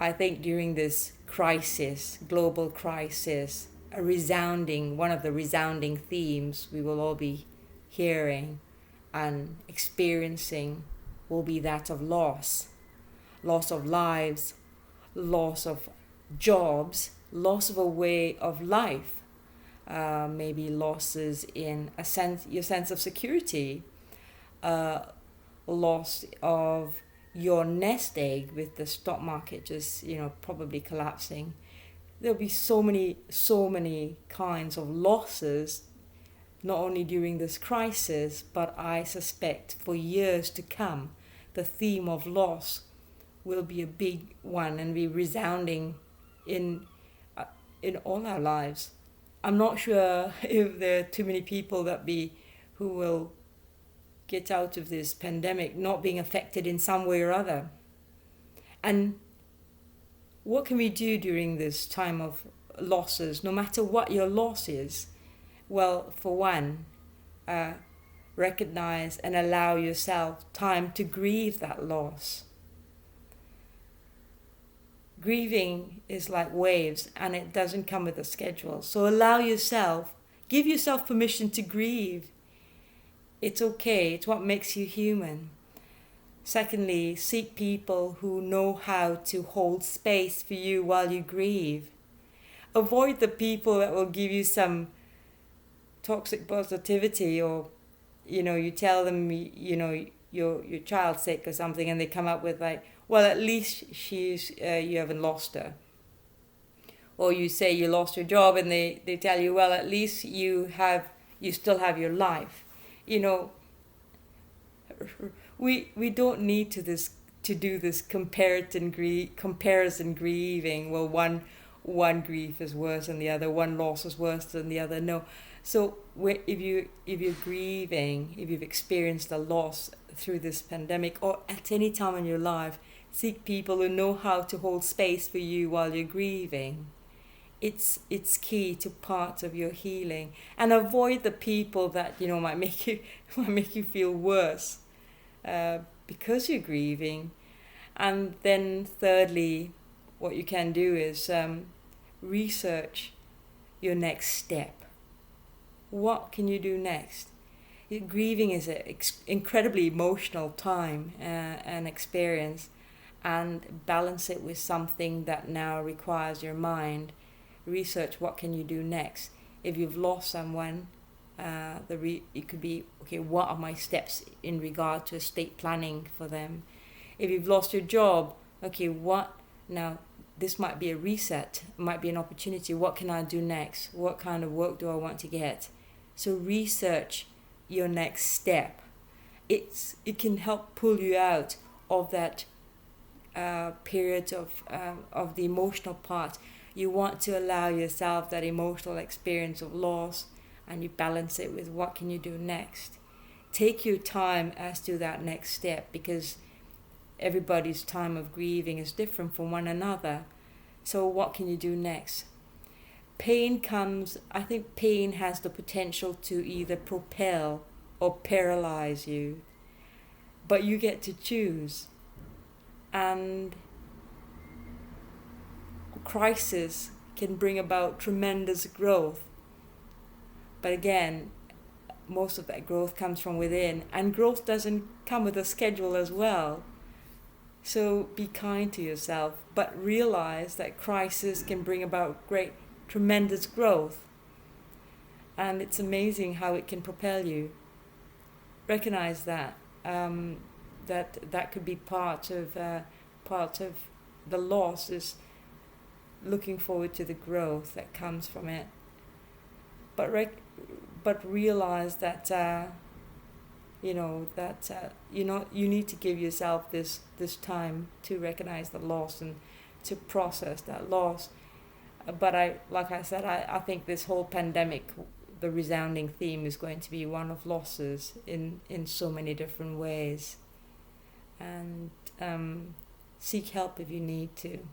I think during this crisis, global crisis, one of the resounding themes we will all be hearing and experiencing will be that of loss. Loss of lives, loss of jobs, loss of a way of life, maybe losses in your sense of security, loss of your nest egg with the stock market just probably collapsing. There'll be so many kinds of losses, not only during this crisis, but I suspect for years to come, the theme of loss will be a big one and be resounding in all our lives. I'm not sure if there are too many people who will get out of this pandemic not being affected in some way or other. And what can we do during this time of losses, no matter what your loss is? Well, for one, recognize and allow yourself time to grieve that loss. Grieving is like waves and it doesn't come with a schedule. So give yourself permission to grieve. It's okay, it's what makes you human. Secondly, seek people who know how to hold space for you while you grieve. Avoid the people that will give you some toxic positivity, or you tell them your child's sick or something and they come up with like, well, at least you haven't lost her. Or you say you lost your job and they tell you, well, at least you still have your life. We don't need to do this comparison grieving. Well, one grief is worse than the other, one loss is worse than the other. No. So if you're grieving, if you've experienced a loss through this pandemic or at any time in your life, seek people who know how to hold space for you while you're grieving. It's key to part of your healing. And avoid the people that might make you feel worse because you're grieving. And then thirdly, what you can do is research your next step. What can you do next? Grieving is an incredibly emotional time and experience, and balance it with something that now requires your mind. Research what can you do next. If you've lost someone, it could be, okay, what are my steps in regard to estate planning for them? If you've lost your job, okay, now this might be a reset, might be an opportunity. What can I do next? What kind of work do I want to get? So research your next step. It can help pull you out of that period of the emotional part. You want to allow yourself that emotional experience of loss, and you balance it with what can you do next. Take your time as to that next step, because everybody's time of grieving is different from one another. So what can you do next? I think pain has the potential to either propel or paralyze you, but you get to choose. And crisis can bring about tremendous growth. But again, most of that growth comes from within, and growth doesn't come with a schedule as well. So be kind to yourself, but realize that crisis can bring about tremendous growth. And it's amazing how it can propel you. Recognize that. That could be part of the loss, is looking forward to the growth that comes from it. But realize that you need to give yourself this time to recognize the loss and to process that loss. But I think this whole pandemic, the resounding theme is going to be one of losses in so many different ways. And seek help if you need to.